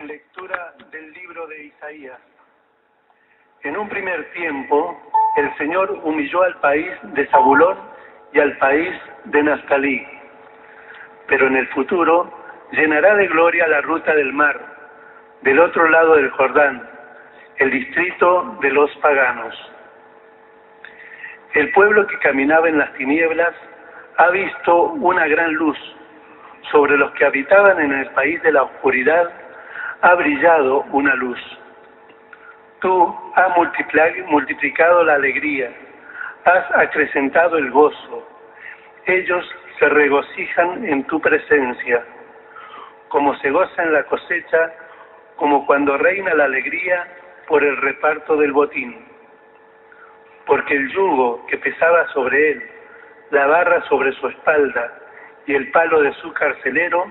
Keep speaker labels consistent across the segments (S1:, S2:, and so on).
S1: Lectura del libro de Isaías. En un primer tiempo, el Señor humilló al país de Zabulón y al país de Naftalí, pero en el futuro llenará de gloria la ruta del mar, del otro lado del Jordán, el distrito de los paganos. El pueblo que caminaba en las tinieblas ha visto una gran luz. Sobre los que habitaban en el país de la oscuridad ha brillado una luz. Tú has multiplicado la alegría, has acrecentado el gozo. Ellos se regocijan en tu presencia, como se goza en la cosecha, como cuando reina la alegría por el reparto del botín. Porque el yugo que pesaba sobre él, la barra sobre su espalda y el palo de su carcelero,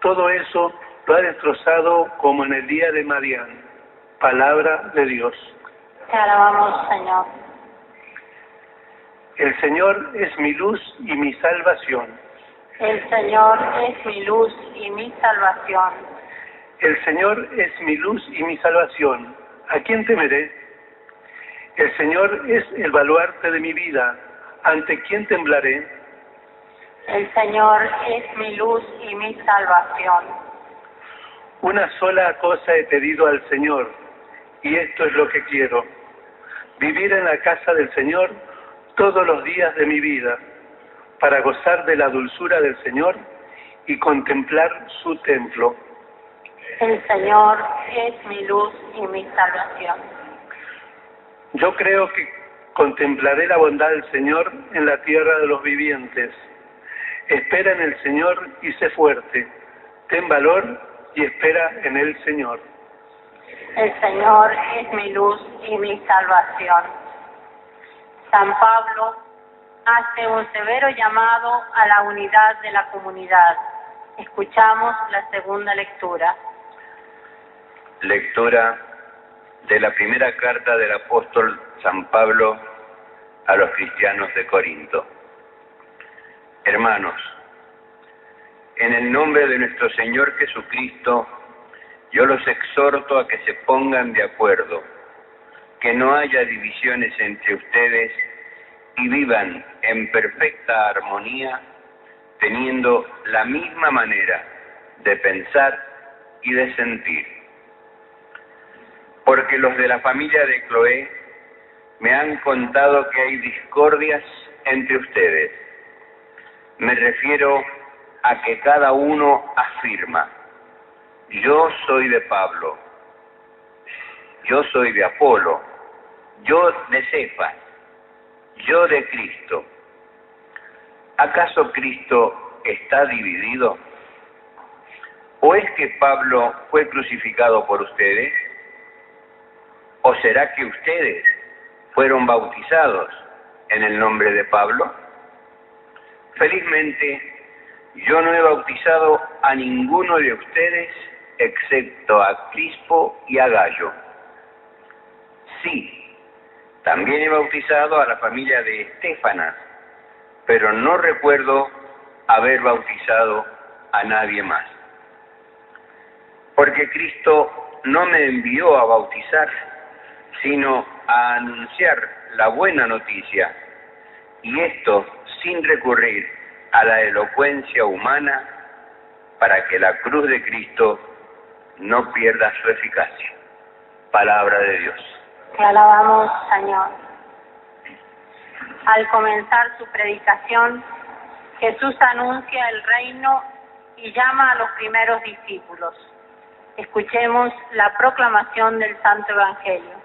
S1: todo eso lo ha destrozado como en el día de Madián. Palabra de Dios.
S2: Te alabamos, Señor.
S1: El Señor es mi luz y mi salvación.
S2: El Señor es mi luz y mi salvación.
S1: El Señor es mi luz y mi salvación. ¿A quién temeré? El Señor es el baluarte de mi vida. ¿Ante quién temblaré?
S2: El Señor es mi luz y mi salvación.
S1: Una sola cosa he pedido al Señor, y esto es lo que quiero: vivir en la casa del Señor todos los días de mi vida, para gozar de la dulzura del Señor y contemplar su templo.
S2: El Señor es mi luz y mi salvación.
S1: Yo creo que contemplaré la bondad del Señor en la tierra de los vivientes. Espera en el Señor y sé fuerte. Ten valor y espera en el Señor.
S2: El Señor es mi luz y mi salvación. San Pablo hace un severo llamado a la unidad de la comunidad. Escuchamos la segunda lectura.
S3: Lectura de la primera carta del apóstol San Pablo a los cristianos de Corinto. Hermanos, en el nombre de nuestro Señor Jesucristo, yo los exhorto a que se pongan de acuerdo, que no haya divisiones entre ustedes y vivan en perfecta armonía, teniendo la misma manera de pensar y de sentir. Porque los de la familia de Cloé me han contado que hay discordias entre ustedes. Me refiero a que cada uno afirma: yo soy de Pablo, yo soy de Apolo, yo de Cefas, yo de Cristo. ¿Acaso Cristo está dividido? ¿O es que Pablo fue crucificado por ustedes? ¿O será que ustedes fueron bautizados en el nombre de Pablo? Felizmente, yo no he bautizado a ninguno de ustedes excepto a Crispo y a Gayo. Sí, también he bautizado a la familia de Estéfanas, pero no recuerdo haber bautizado a nadie más. Porque Cristo no me envió a bautizar, sino a anunciar la buena noticia, y esto sin recurrir a la elocuencia humana, para que la cruz de Cristo no pierda su eficacia. Palabra de Dios.
S2: Te alabamos, Señor. Al comenzar su predicación, Jesús anuncia el reino y llama a los primeros discípulos. Escuchemos la proclamación del Santo Evangelio.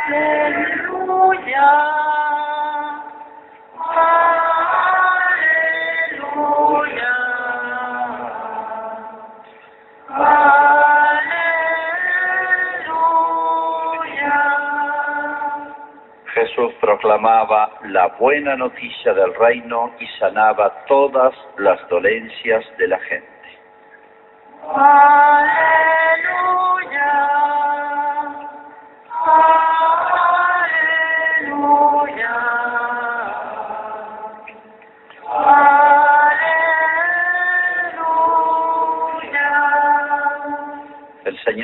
S2: Aleluya, aleluya, aleluya.
S4: Jesús proclamaba la buena noticia del reino y sanaba todas las dolencias de la gente.
S2: Aleluya, aleluya, aleluya.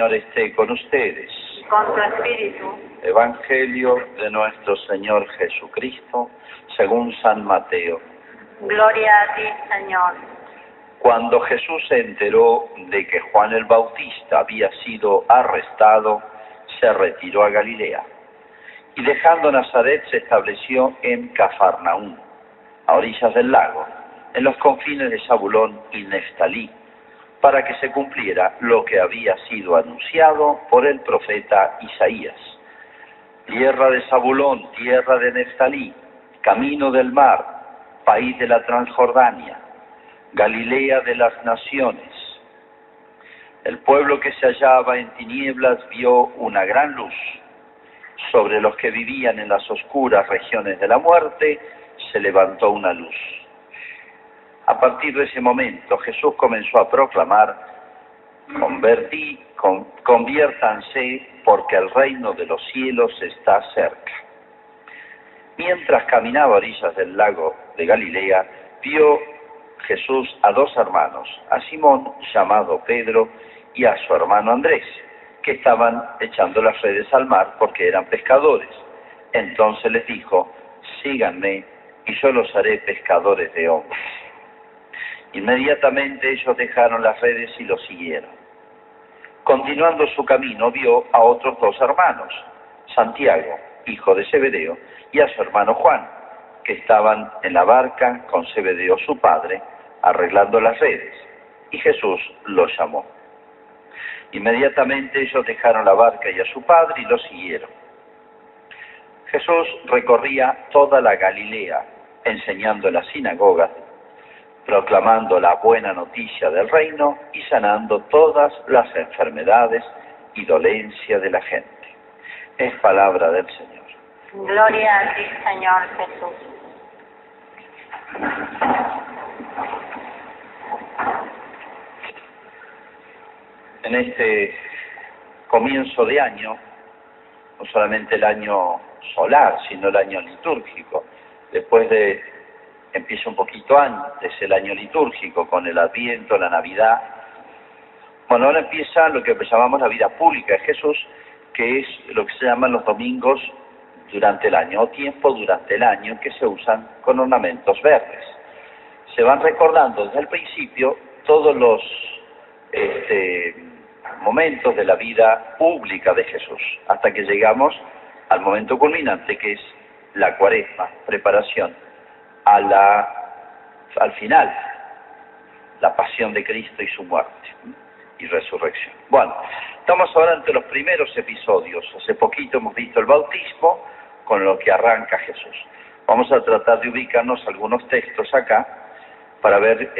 S4: Señor esté con ustedes.
S2: Y con tu espíritu.
S4: Evangelio de nuestro Señor Jesucristo, según San Mateo.
S2: Gloria a ti, Señor.
S4: Cuando Jesús se enteró de que Juan el Bautista había sido arrestado, se retiró a Galilea. Y dejando Nazaret se estableció en Cafarnaúm, a orillas del lago, en los confines de Zabulón y Neftalí, para que se cumpliera lo que había sido anunciado por el profeta Isaías. Tierra de Zabulón, tierra de Neftalí, camino del mar, país de la Transjordania, Galilea de las naciones. El pueblo que se hallaba en tinieblas vio una gran luz. Sobre los que vivían en las oscuras regiones de la muerte se levantó una luz. A partir de ese momento Jesús comenzó a proclamar: conviértanse porque el reino de los cielos está cerca. Mientras caminaba a orillas del lago de Galilea, vio Jesús a dos hermanos, a Simón, llamado Pedro, y a su hermano Andrés, que estaban echando las redes al mar porque eran pescadores. Entonces les dijo: síganme y yo los haré pescadores de hombres. Inmediatamente ellos dejaron las redes y lo siguieron. Continuando su camino vio a otros dos hermanos, Santiago, hijo de Zebedeo, y a su hermano Juan, que estaban en la barca con Zebedeo su padre, arreglando las redes, y Jesús los llamó. Inmediatamente ellos dejaron la barca y a su padre y lo siguieron. Jesús recorría toda la Galilea, enseñando en las sinagogas, proclamando la buena noticia del reino y sanando todas las enfermedades y dolencias de la gente. Es palabra del Señor.
S2: Gloria a ti, Señor Jesús.
S4: En este comienzo de año, no solamente el año solar, sino el año litúrgico, empieza un poquito antes el año litúrgico con el Adviento, la Navidad. Bueno, ahora empieza lo que llamamos la vida pública de Jesús, que es lo que se llaman los domingos durante el año, o tiempo durante el año, que se usan con ornamentos verdes. Se van recordando desde el principio todos los momentos de la vida pública de Jesús, hasta que llegamos al momento culminante, que es la Cuaresma, preparación al final, la pasión de Cristo y su muerte y resurrección. Bueno, estamos ahora ante los primeros episodios. Hace poquito hemos visto el bautismo, con lo que arranca Jesús. Vamos a tratar de ubicarnos algunos textos acá para ver,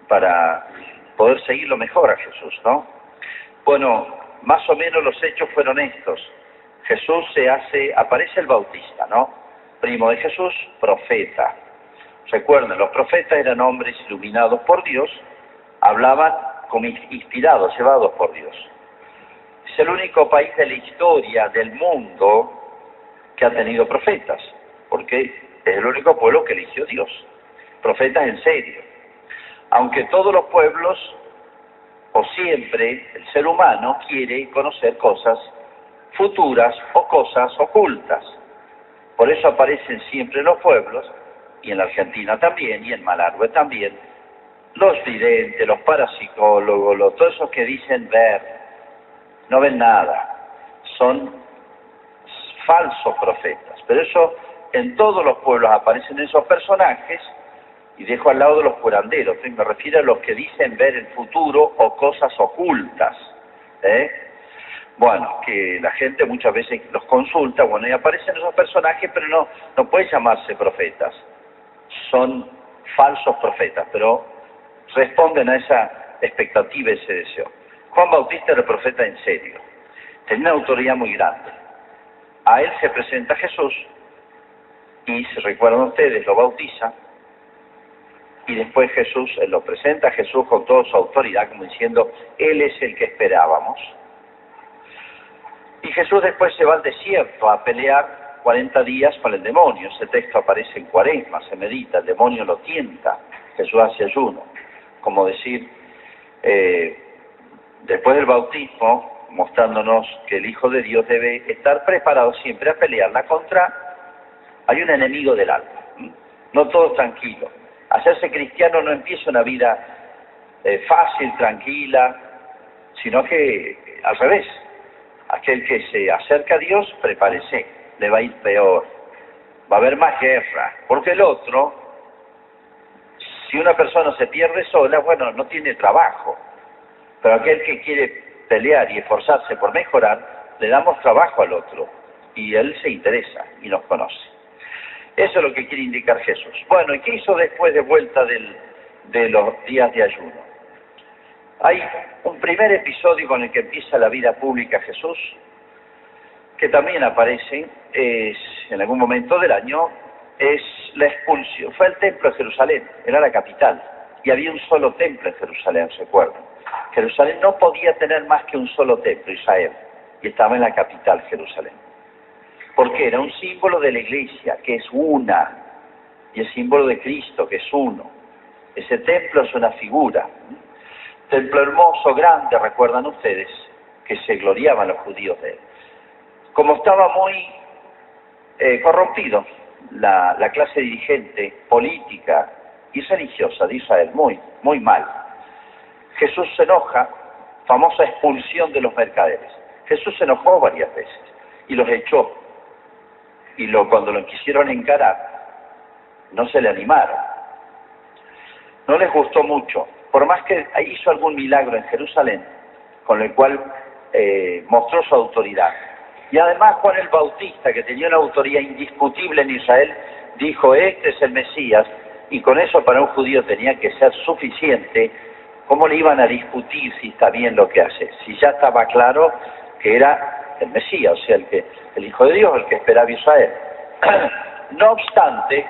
S4: para poder seguirlo mejor a Jesús, ¿no? Bueno, más o menos los hechos fueron estos. Jesús aparece el Bautista, ¿no? Primo de Jesús, profeta. Recuerden, los profetas eran hombres iluminados por Dios, hablaban como inspirados, llevados por Dios. Es el único país de la historia del mundo que ha tenido profetas, porque es el único pueblo que eligió Dios. Profetas en serio. Aunque todos los pueblos, o siempre, el ser humano quiere conocer cosas futuras o cosas ocultas. Por eso aparecen siempre en los pueblos, y en la Argentina también, y en Malargüe también, los videntes, los parapsicólogos, todos esos que dicen ver, no ven nada, son falsos profetas. Pero eso, en todos los pueblos aparecen esos personajes, y dejo al lado de los curanderos, me refiero a los que dicen ver el futuro o cosas ocultas, Bueno, que la gente muchas veces los consulta, bueno, y aparecen esos personajes, pero no pueden llamarse profetas. Son falsos profetas, pero responden a esa expectativa, ese deseo. Juan Bautista era profeta en serio. Tenía una autoridad muy grande. A él se presenta Jesús, y se recuerdan ustedes, lo bautiza, y después Jesús, él lo presenta a Jesús con toda su autoridad, como diciendo, él es el que esperábamos. Y Jesús después se va al desierto a pelear 40 días con el demonio. Ese texto aparece en Cuaresma, se medita, el demonio lo tienta, Jesús hace ayuno. Como decir, después del bautismo, mostrándonos que el Hijo de Dios debe estar preparado siempre a pelearla contra. Hay un enemigo del alma. No todo es tranquilo. Hacerse cristiano no empieza una vida fácil, tranquila, sino que al revés. Aquel que se acerca a Dios, prepárese, le va a ir peor. Va a haber más guerra, porque el otro, si una persona se pierde sola, bueno, no tiene trabajo. Pero aquel que quiere pelear y esforzarse por mejorar, le damos trabajo al otro. Y él se interesa y nos conoce. Eso es lo que quiere indicar Jesús. Bueno, ¿y qué hizo después de vuelta de los días de ayuno? Hay un primer episodio con el que empieza la vida pública Jesús, que también aparece en algún momento del año, es la expulsión. Fue al templo de Jerusalén, era la capital, y había un solo templo en Jerusalén, ¿se acuerdan? Jerusalén no podía tener más que un solo templo, Israel, y estaba en la capital, Jerusalén. Porque era un símbolo de la iglesia, que es una, y el símbolo de Cristo, que es uno. Ese templo es una figura. Templo hermoso, grande, recuerdan ustedes, que se gloriaban los judíos de él. Como estaba muy corrompido la clase dirigente, política y religiosa de Israel, muy mal, Jesús se enoja, famosa expulsión de los mercaderes. Jesús se enojó varias veces y los echó. Y cuando lo quisieron encarar, no se le animaron. No les gustó mucho. Por más que hizo algún milagro en Jerusalén, con el cual mostró su autoridad. Y además Juan el Bautista, que tenía una autoridad indiscutible en Israel, dijo, este es el Mesías, y con eso para un judío tenía que ser suficiente. ¿Cómo le iban a discutir si está bien lo que hace? Si ya estaba claro que era el Mesías, o sea, el Hijo de Dios, el que esperaba Israel. No obstante,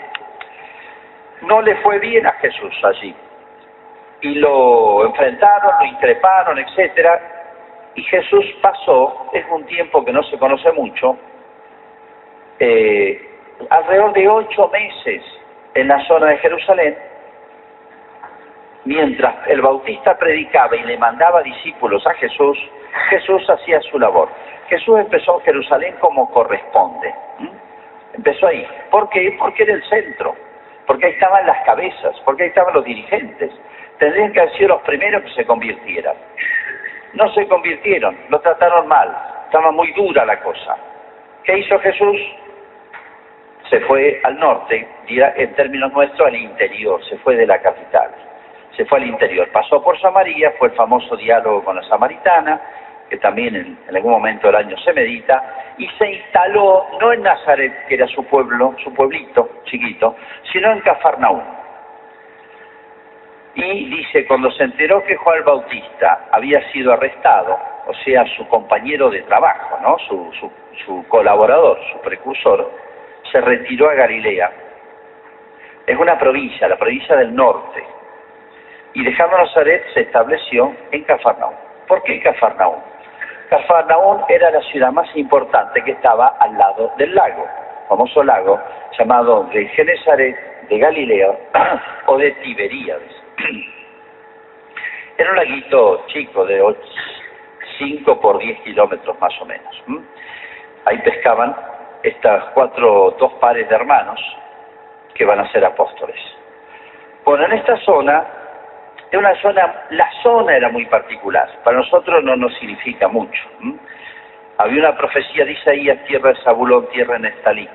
S4: no le fue bien a Jesús allí. Y lo enfrentaron, lo increparon, etcétera, y Jesús pasó, es un tiempo que no se conoce mucho, alrededor de 8 meses en la zona de Jerusalén, mientras el Bautista predicaba y le mandaba discípulos a Jesús, Jesús hacía su labor. Jesús empezó en Jerusalén como corresponde. Empezó ahí. ¿Por qué? Porque era el centro, porque ahí estaban las cabezas, porque ahí estaban los dirigentes. Tendrían que haber sido los primeros que se convirtieran. No se convirtieron, lo trataron mal, estaba muy dura la cosa. ¿Qué hizo Jesús? Se fue al norte, en términos nuestros al interior, se fue de la capital, se fue al interior. Pasó por Samaria, fue el famoso diálogo con la samaritana, que también en algún momento del año se medita, y se instaló no en Nazaret, que era su pueblo, su pueblito chiquito, sino en Cafarnaúm. Y dice, cuando se enteró que Juan el Bautista había sido arrestado, o sea, su compañero de trabajo, ¿no? Su colaborador, su precursor, se retiró a Galilea. Es una provincia, la provincia del norte. Y dejando Nazaret, se estableció en Cafarnaúm. ¿Por qué Cafarnaúm? Cafarnaúm era la ciudad más importante que estaba al lado del lago, famoso lago llamado de Genesaret, de Galilea o de Tiberíades. Era un laguito chico de 5 por 10 kilómetros más o menos. Ahí pescaban dos pares de hermanos que van a ser apóstoles. Bueno, en esta zona, la zona era muy particular. Para nosotros no nos significa mucho. Había una profecía de Isaías, tierra de Zabulón, tierra de Neftalí.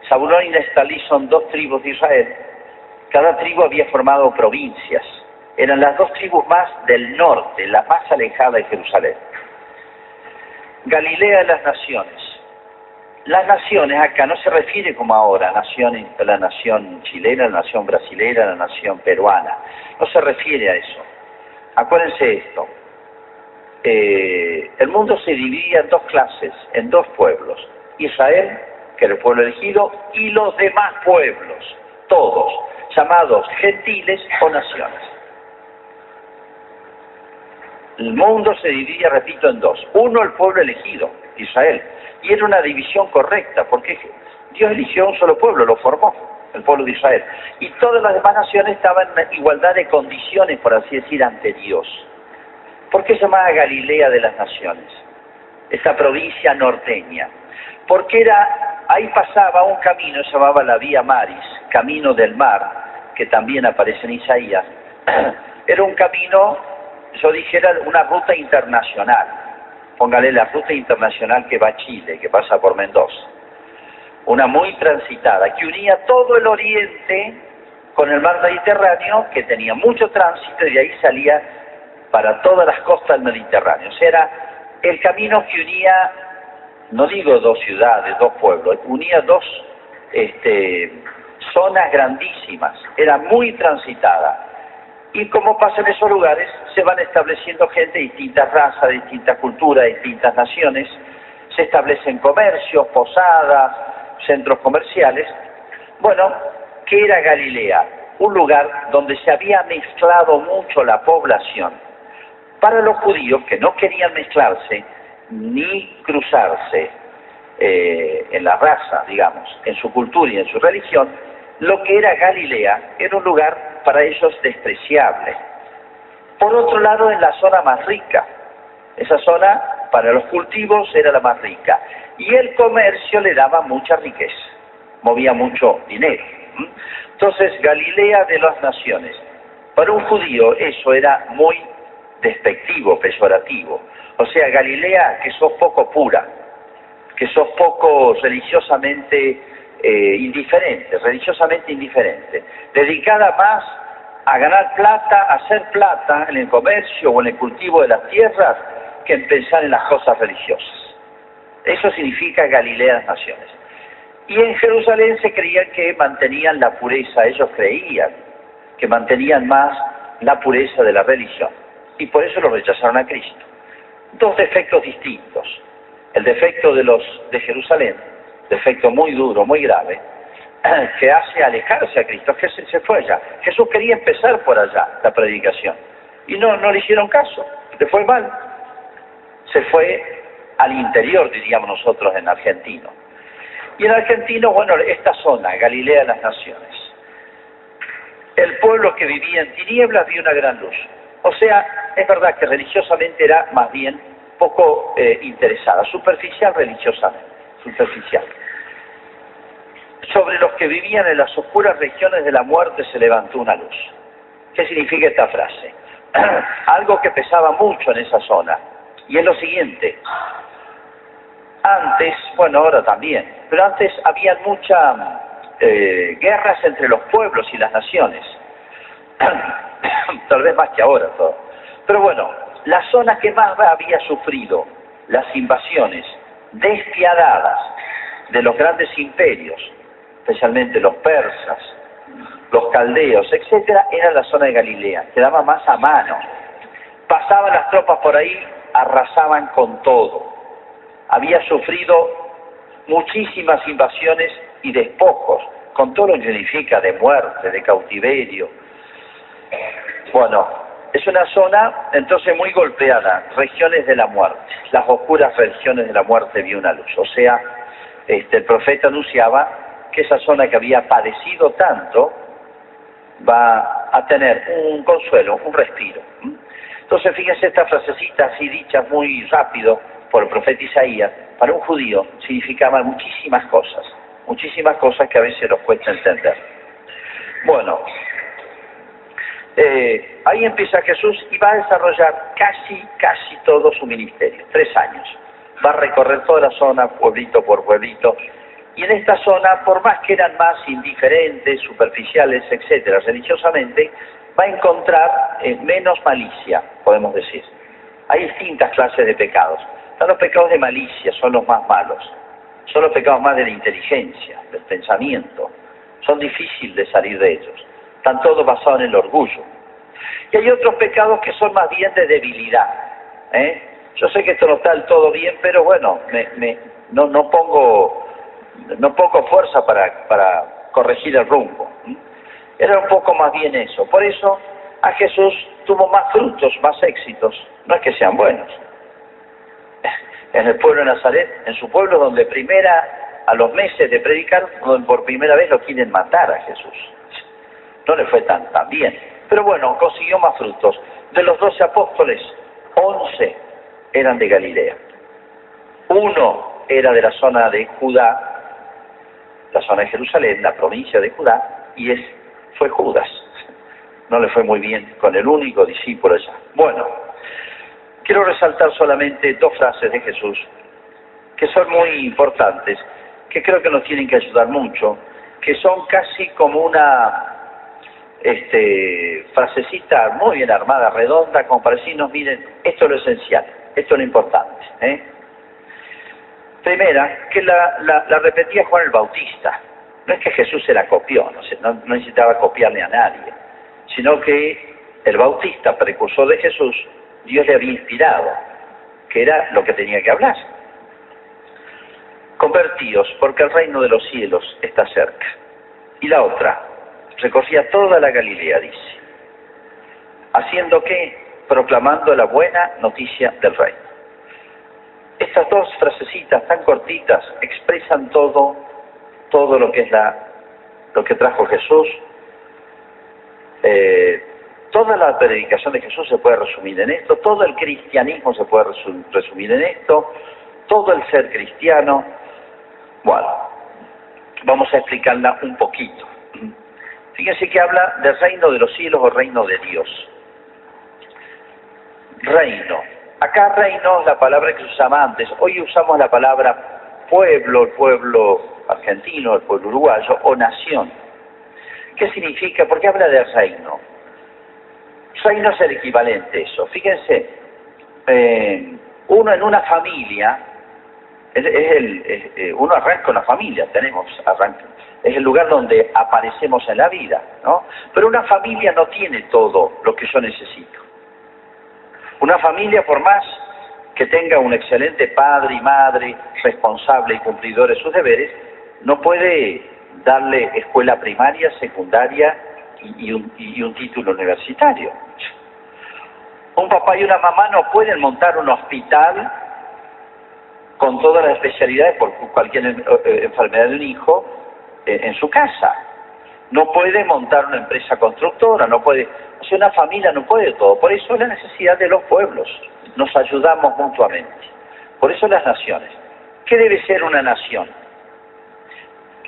S4: Zabulón y Neftalí son 2 tribus de Israel. Cada tribu había formado provincias. Eran las 2 tribus más del norte, la más alejada de Jerusalén. Galilea de las naciones. Las naciones acá no se refiere como ahora, la nación chilena, la nación brasilera, la nación peruana. No se refiere a eso. Acuérdense esto. El mundo se dividía en 2 clases, en 2 pueblos. Israel, que era el pueblo elegido, y los demás pueblos, todos, llamados gentiles o naciones. El mundo se dividía, repito, en 2. Uno, el pueblo elegido, Israel. Y era una división correcta, porque Dios eligió a un solo pueblo, lo formó, el pueblo de Israel. Y todas las demás naciones estaban en igualdad de condiciones, por así decir, ante Dios. ¿Por qué se llamaba Galilea de las Naciones? Esta provincia norteña. Porque ahí pasaba un camino, se llamaba la Vía Maris, camino del mar, que también aparece en Isaías. Era un camino, yo dijera, una ruta internacional. Póngale la ruta internacional que va a Chile, que pasa por Mendoza. Una muy transitada, que unía todo el oriente con el mar Mediterráneo, que tenía mucho tránsito y de ahí salía para todas las costas del Mediterráneo. O sea, era el camino que unía, no digo dos ciudades, dos pueblos, unía dos zonas grandísimas, era muy transitada. Y como pasa en esos lugares, se van estableciendo gente de distintas razas, de distintas culturas, de distintas naciones, se establecen comercios, posadas, centros comerciales. Bueno, ¿qué era Galilea? Un lugar donde se había mezclado mucho la población. Para los judíos que no querían mezclarse ni cruzarse en la raza, digamos, en su cultura y en su religión, lo que era Galilea era un lugar para ellos despreciable. Por otro lado, en la zona más rica, esa zona para los cultivos era la más rica, y el comercio le daba mucha riqueza, movía mucho dinero. Entonces, Galilea de las Naciones, para un judío eso era muy despectivo, peyorativo. O sea, Galilea, que sos poco pura, que sos poco religiosamente indiferente, dedicada más a ganar plata, a hacer plata en el comercio o en el cultivo de las tierras, que en pensar en las cosas religiosas. Eso significa Galilea de las Naciones. Y en Jerusalén se creían que mantenían la pureza, ellos creían que mantenían más la pureza de la religión. Y por eso lo rechazaron a Cristo. Dos defectos distintos. El defecto de Jerusalén, defecto muy duro, muy grave, que hace alejarse a Cristo, que se fue allá. Jesús quería empezar por allá la predicación. Y no le hicieron caso, le fue mal. Se fue al interior, diríamos nosotros en argentino. Y en argentino, bueno, esta zona, Galilea de las Naciones. El pueblo que vivía en tinieblas vio una gran luz. O sea, es verdad que religiosamente era más bien poco interesada, superficial religiosamente, superficial. Sobre los que vivían en las oscuras regiones de la muerte se levantó una luz. ¿Qué significa esta frase? Algo que pesaba mucho en esa zona. Y es lo siguiente. Antes, bueno, ahora también, pero antes había muchas guerras entre los pueblos y las naciones. Tal vez más que ahora todo. Pero bueno, la zona que más había sufrido las invasiones despiadadas de los grandes imperios, especialmente los persas, los caldeos, etcétera, era la zona de Galilea, quedaba más a mano. Pasaban las tropas por ahí, arrasaban con todo. Había sufrido muchísimas invasiones y despojos, con todo lo que significa de muerte, de cautiverio. Bueno, es una zona entonces muy golpeada, regiones de la muerte. Las oscuras regiones de la muerte vio una luz. O sea, el profeta anunciaba que esa zona que había padecido tanto va a tener un consuelo, un respiro. Entonces, fíjense, esta frasecita así dicha muy rápido por el profeta Isaías, para un judío significaba muchísimas cosas que a veces nos cuesta entender. Bueno, ahí empieza Jesús y va a desarrollar casi todo su ministerio, 3 años. Va a recorrer toda la zona, pueblito por pueblito, y en esta zona, por más que eran más indiferentes, superficiales, etcétera, religiosamente, va a encontrar menos malicia, podemos decir. Hay distintas clases de pecados. Están los pecados de malicia, son los más malos. Son los pecados más de la inteligencia, del pensamiento. Son difíciles de salir de ellos. Están todos basados en el orgullo. Y hay otros pecados que son más bien de debilidad. Yo sé que esto no está del todo bien, pero bueno, no pongo fuerza para corregir el rumbo. Era un poco más bien eso. Por eso a Jesús tuvo más frutos, más éxitos. No es que sean buenos. En el pueblo de Nazaret, en su pueblo donde a los meses de predicar, donde por primera vez lo quieren matar a Jesús. No le fue tan bien. Pero bueno, consiguió más frutos. De los 12 apóstoles, 11 eran de Galilea. 1 era de la zona de Judá, la zona de Jerusalén, la provincia de Judá, y fue Judas. No le fue muy bien con el único discípulo allá. Bueno, quiero resaltar solamente 2 frases de Jesús que son muy importantes, que creo que nos tienen que ayudar mucho, que son casi como una frasecita muy bien armada, redonda, como para decirnos, miren, esto es lo esencial, esto es lo importante. Primera, que la repetía Juan el Bautista. No es que Jesús se la copió, no necesitaba copiarle a nadie, sino que el Bautista, precursor de Jesús, Dios le había inspirado, que era lo que tenía que hablar. Convertíos, porque el reino de los cielos está cerca. Y la otra, recorría toda la Galilea, dice. ¿Haciendo qué? Proclamando la buena noticia del reino. Estas 2 frasecitas tan cortitas expresan todo lo que es lo que trajo Jesús. Toda la predicación de Jesús se puede resumir en esto, todo el cristianismo se puede resumir en esto, todo el ser cristiano. Bueno, vamos a explicarla un poquito. Fíjense que habla del reino de los cielos o reino de Dios. Reino. Acá reino es la palabra que se usaba antes. Hoy usamos la palabra pueblo, el pueblo argentino, el pueblo uruguayo, o nación. ¿Qué significa? ¿Por qué habla de reino? Reino es el equivalente a eso. Fíjense, uno en una familia, uno arranca una familia, es el lugar donde aparecemos en la vida, ¿no? Pero una familia no tiene todo lo que yo necesito. Una familia, por más que tenga un excelente padre y madre, responsable y cumplidor de sus deberes, no puede darle escuela primaria, secundaria y un título universitario. Un papá y una mamá no pueden montar un hospital con todas las especialidades por cualquier enfermedad de un hijo en su casa. No puede montar una empresa constructora, no puede, o sea, una familia no puede todo. Por eso la necesidad de los pueblos, nos ayudamos mutuamente. Por eso las naciones. ¿Qué debe ser una nación?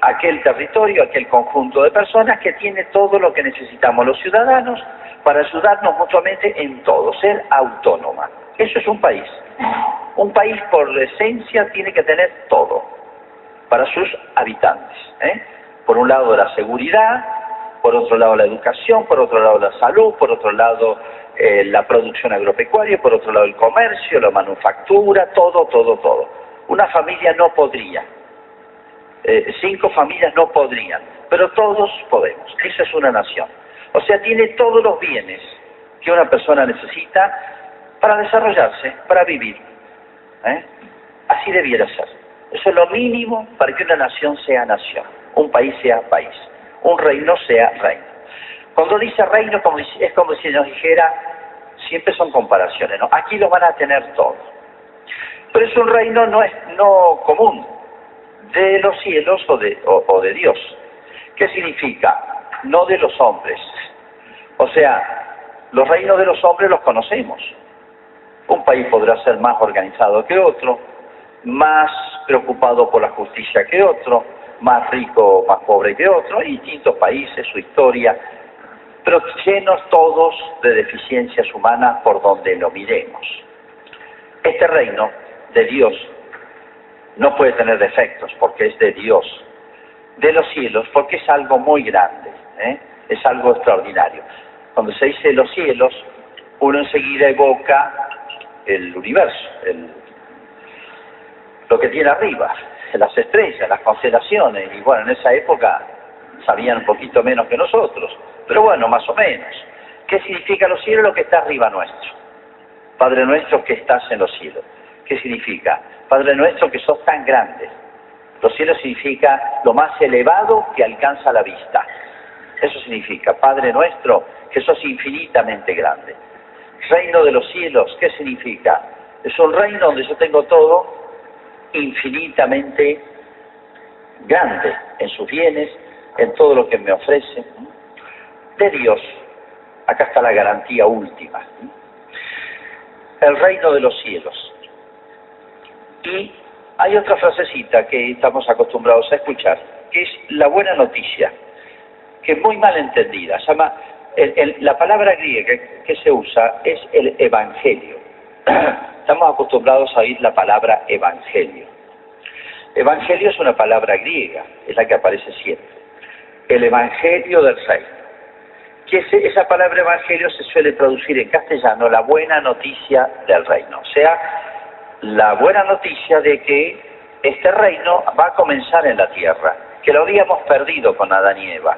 S4: Aquel territorio, aquel conjunto de personas que tiene todo lo que necesitamos los ciudadanos para ayudarnos mutuamente en todo, ser autónoma. Eso es un país. Un país por esencia tiene que tener todo para sus habitantes. Por un lado la seguridad, por otro lado la educación, por otro lado la salud, por otro lado la producción agropecuaria, por otro lado el comercio, la manufactura, todo. Una familia no podría. 5 familias no podrían, pero todos podemos. Eso es una nación. O sea, tiene todos los bienes que una persona necesita para desarrollarse, para vivir. Así debiera ser. Eso es lo mínimo para que una nación sea nación, un país sea país, un reino sea reino. Cuando dice reino, es como si nos dijera, siempre son comparaciones, ¿no? Aquí lo van a tener todo. Pero es un reino no común, de los cielos o de Dios. ¿Qué significa? No de los hombres. O sea, los reinos de los hombres los conocemos. Un país podrá ser más organizado que otro, más preocupado por la justicia que otro, más rico, más pobre que otro, hay distintos países, su historia, pero llenos todos de deficiencias humanas por donde lo miremos. Este reino de Dios no puede tener defectos porque es de Dios, de los cielos, porque es algo muy grande, es algo extraordinario. Cuando se dice los cielos, uno enseguida evoca el universo, lo que tiene arriba, las estrellas, las constelaciones, y bueno, en esa época sabían un poquito menos que nosotros, pero bueno, más o menos. ¿Qué significa los cielos? Lo que está arriba nuestro. Padre nuestro que estás en los cielos. ¿Qué significa? Padre nuestro que sos tan grande. Los cielos significa lo más elevado que alcanza la vista. Eso significa, Padre nuestro, que sos infinitamente grande. Reino de los cielos, ¿qué significa? Es un reino donde yo tengo todo infinitamente grande en sus bienes, en todo lo que me ofrece. De Dios, acá está la garantía última. el reino de los cielos. Y hay otra frasecita que estamos acostumbrados a escuchar, que es la buena noticia, que es muy mal entendida. Se llama, la palabra griega que se usa es el evangelio. Estamos acostumbrados a oír la palabra evangelio. Evangelio es una palabra griega, es la que aparece siempre. El evangelio del reino. Esa palabra evangelio se suele traducir en castellano la buena noticia del reino. O sea, la buena noticia de que este reino va a comenzar en la tierra, que lo habíamos perdido con Adán y Eva.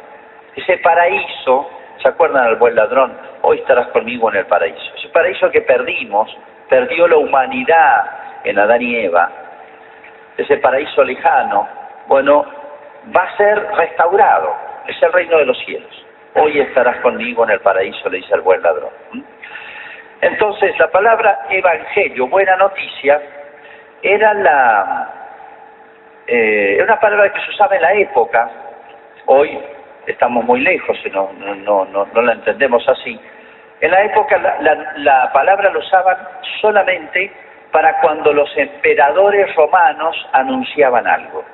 S4: Ese paraíso, ¿se acuerdan del buen ladrón? Hoy estarás conmigo en el paraíso. Ese paraíso que perdimos, perdió la humanidad en Adán y Eva. Ese paraíso lejano, bueno, va a ser restaurado. Es el reino de los cielos. Hoy estarás conmigo en el paraíso, le dice el buen ladrón. Entonces, la palabra evangelio, buena noticia, era una palabra que se usaba en la época. Hoy estamos muy lejos y no la entendemos así. En la época la palabra la usaban solamente para cuando los emperadores romanos anunciaban algo.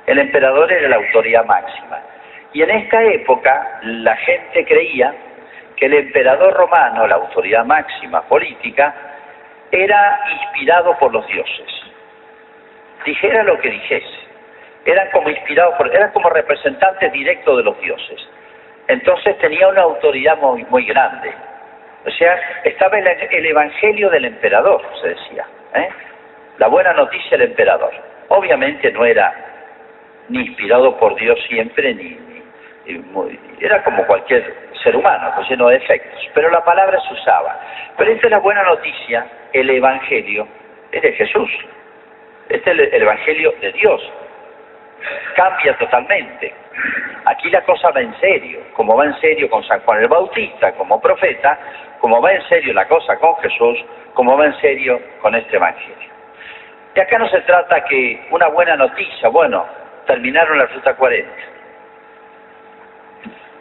S4: El emperador era la autoridad máxima. Y en esta época la gente creía que el emperador romano, la autoridad máxima política, era inspirado por los dioses. Dijera lo que dijese. Eran como inspirados eran como representantes directos de los dioses. Entonces tenía una autoridad muy, muy grande. O sea, estaba el evangelio del emperador, se decía. La buena noticia del emperador. Obviamente no era ni inspirado por Dios siempre, era como cualquier ser humano, pues lleno de defectos. Pero la palabra se usaba. Pero esta es la buena noticia, el evangelio es de Jesús. Este es el evangelio de Dios. Cambia totalmente. Aquí la cosa va en serio, como va en serio con San Juan el Bautista como profeta, como va en serio la cosa con Jesús, como va en serio con este evangelio. Y acá no se trata que una buena noticia, bueno, terminaron la ruta 40.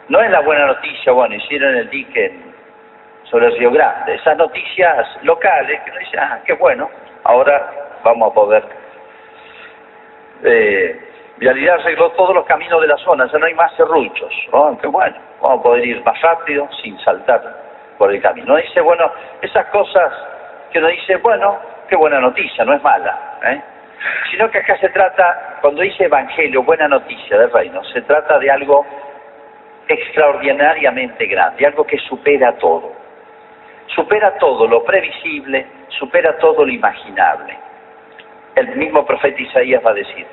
S4: No es la buena noticia, bueno, hicieron el dique sobre el Río Grande. Esas noticias locales que nos dicen, qué bueno, ahora vamos a poder... Vialidad arregló todos los caminos de la zona, ya no hay más serruchos, ¿no? Qué bueno, vamos a poder ir más rápido sin saltar por el camino. Dice, bueno, esas cosas que uno dice, bueno, qué buena noticia, no es mala, sino que acá se trata, cuando dice evangelio, buena noticia del reino, se trata de algo extraordinariamente grande, algo que supera todo lo previsible, supera todo lo imaginable. El mismo profeta Isaías va a decir,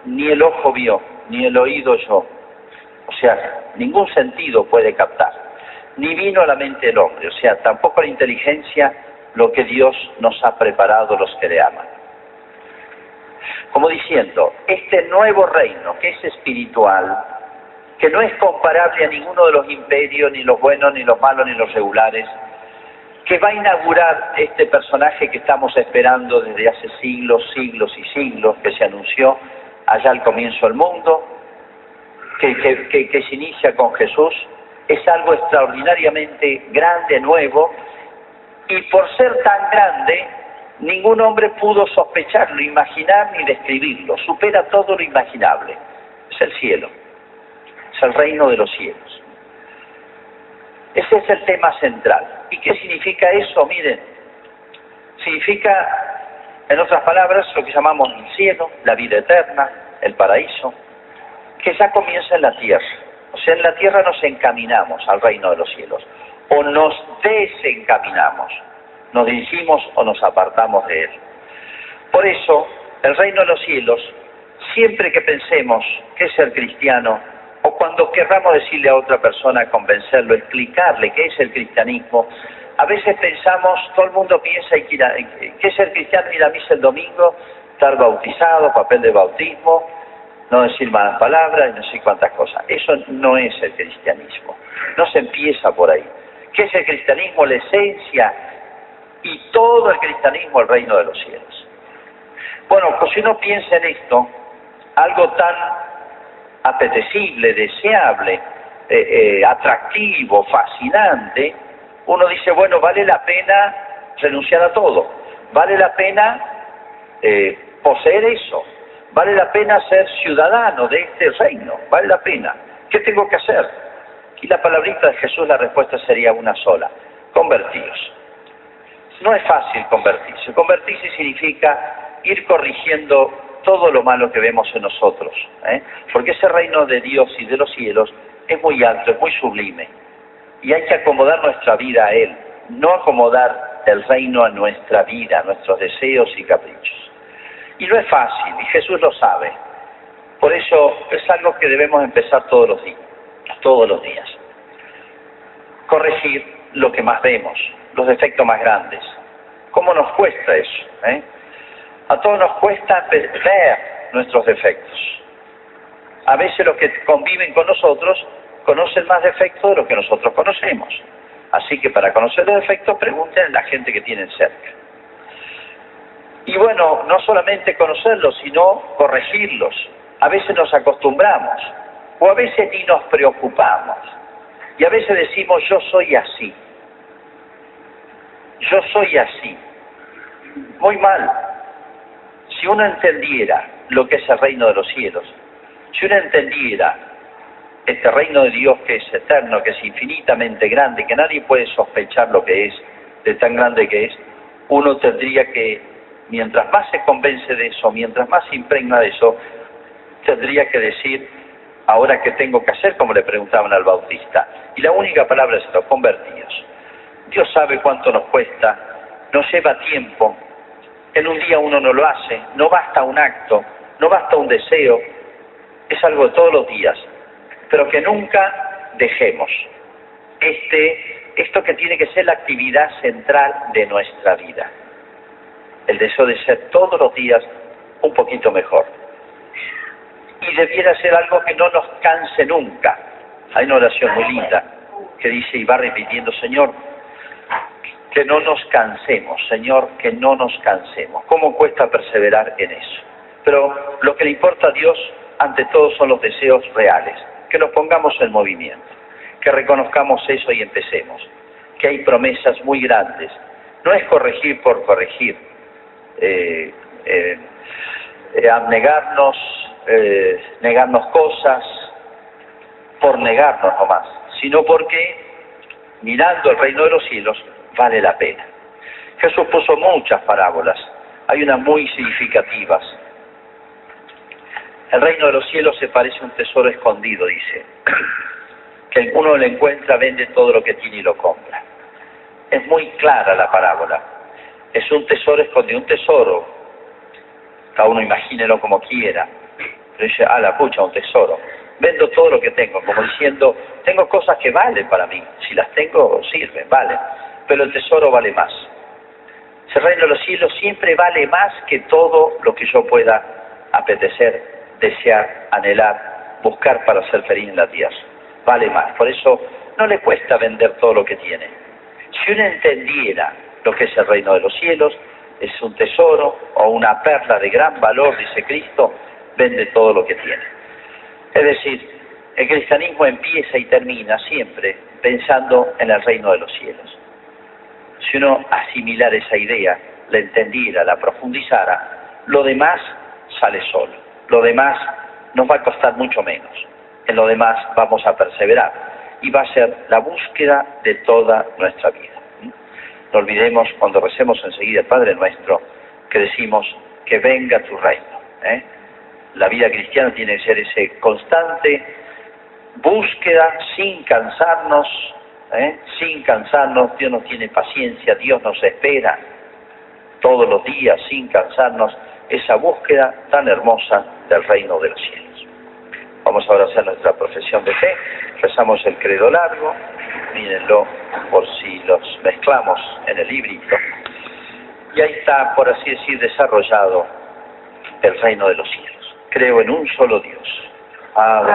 S4: ni el ojo vio, ni el oído oyó, o sea, ningún sentido puede captar, ni vino a la mente del hombre, o sea, tampoco la inteligencia, lo que Dios nos ha preparado los que le aman. Como diciendo, este nuevo reino que es espiritual, que no es comparable a ninguno de los imperios, ni los buenos, ni los malos, ni los regulares, que va a inaugurar este personaje que estamos esperando desde hace siglos, siglos y siglos, que se anunció allá al comienzo del mundo, que se inicia con Jesús, es algo extraordinariamente grande, nuevo, y por ser tan grande, ningún hombre pudo sospecharlo, imaginar ni describirlo, supera todo lo imaginable. Es el cielo, es el reino de los cielos. Ese es el tema central. ¿Y qué significa eso? Miren, significa, en otras palabras, lo que llamamos el cielo, la vida eterna, el paraíso, que ya comienza en la tierra. O sea, en la tierra nos encaminamos al reino de los cielos, o nos desencaminamos, nos dirigimos o nos apartamos de él. Por eso, el reino de los cielos, siempre que pensemos qué es ser cristiano, o cuando querramos decirle a otra persona, convencerlo, explicarle qué es el cristianismo, a veces pensamos, todo el mundo piensa qué es ser cristiano, ir a misa el domingo, estar bautizado, papel de bautismo, no decir malas palabras y no sé cuántas cosas. Eso no es el cristianismo. No se empieza por ahí. ¿Qué es el cristianismo? La esencia y todo el cristianismo, el reino de los cielos. Bueno, pues si uno piensa en esto, algo tan apetecible, deseable, atractivo, fascinante, uno dice, bueno, vale la pena renunciar a todo. Vale la pena poseer eso. Vale la pena ser ciudadano de este reino. Vale la pena. ¿Qué tengo que hacer? Y la palabrita de Jesús, la respuesta sería una sola: convertíos. No es fácil convertirse. Convertirse significa ir corrigiendo todo lo malo que vemos en nosotros, porque ese reino de Dios y de los cielos es muy alto, es muy sublime, y hay que acomodar nuestra vida a Él, no acomodar el reino a nuestra vida, a nuestros deseos y caprichos. Y no es fácil, y Jesús lo sabe. Por eso es algo que debemos empezar todos los días. Corregir lo que más vemos, los defectos más grandes. ¿Cómo nos cuesta eso? A todos nos cuesta ver nuestros defectos. A veces los que conviven con nosotros conocen más defectos de los que nosotros conocemos. Así que para conocer los defectos, pregunten a la gente que tienen cerca. Y bueno, no solamente conocerlos, sino corregirlos. A veces nos acostumbramos, o a veces ni nos preocupamos. Y a veces decimos: yo soy así. Yo soy así. Muy mal. Si uno entendiera lo que es el reino de los cielos, si uno entendiera este reino de Dios que es eterno, que es infinitamente grande, que nadie puede sospechar lo que es, de tan grande que es, uno tendría que, mientras más se convence de eso, mientras más se impregna de eso, tendría que decir: ahora qué tengo que hacer, como le preguntaban al Bautista. Y la única palabra es: lo convertíos. Dios sabe cuánto nos cuesta, nos lleva tiempo. En un día uno no lo hace, no basta un acto, no basta un deseo, es algo de todos los días, pero que nunca dejemos esto que tiene que ser la actividad central de nuestra vida, el deseo de ser todos los días un poquito mejor. Y debiera ser algo que no nos canse nunca. Hay una oración muy linda que dice y va repitiendo: Señor, que no nos cansemos, Señor, que no nos cansemos. ¿Cómo cuesta perseverar en eso? Pero lo que le importa a Dios, ante todo, son los deseos reales. Que los pongamos en movimiento, que reconozcamos eso y empecemos. Que hay promesas muy grandes. No es corregir por corregir, negarnos cosas por negarnos nomás, sino porque, mirando el reino de los cielos, vale la pena. Jesús puso muchas parábolas, hay unas muy significativas. El reino de los cielos se parece a un tesoro escondido, dice, que uno lo encuentra, vende todo lo que tiene y lo compra. Es muy clara la parábola. Es un tesoro escondido, un tesoro, cada uno imagínelo como quiera, pero dice: ah, la pucha, un tesoro. Vendo todo lo que tengo, como diciendo: tengo cosas que valen para mí, si las tengo sirven, valen, pero el tesoro vale más. El reino de los cielos siempre vale más que todo lo que yo pueda apetecer, desear, anhelar, buscar para ser feliz en la tierra. Vale más. Por eso no le cuesta vender todo lo que tiene. Si uno entendiera lo que es el reino de los cielos, es un tesoro o una perla de gran valor, dice Cristo, vende todo lo que tiene. Es decir, el cristianismo empieza y termina siempre pensando en el reino de los cielos. Si uno asimilara esa idea, la entendiera, la profundizara, lo demás sale solo. Lo demás nos va a costar mucho menos. En lo demás vamos a perseverar y va a ser la búsqueda de toda nuestra vida. No olvidemos, cuando recemos enseguida el Padre Nuestro, que decimos: que venga tu reino. La vida cristiana tiene que ser ese constante búsqueda sin cansarnos, sin cansarnos. Dios nos tiene paciencia, Dios nos espera todos los días sin cansarnos, esa búsqueda tan hermosa del reino de los cielos. Vamos ahora a hacer nuestra profesión de fe, rezamos el credo largo, mírenlo por si los mezclamos en el librito, y ahí está, por así decir, desarrollado el reino de los cielos. Creo en un solo Dios. Padre,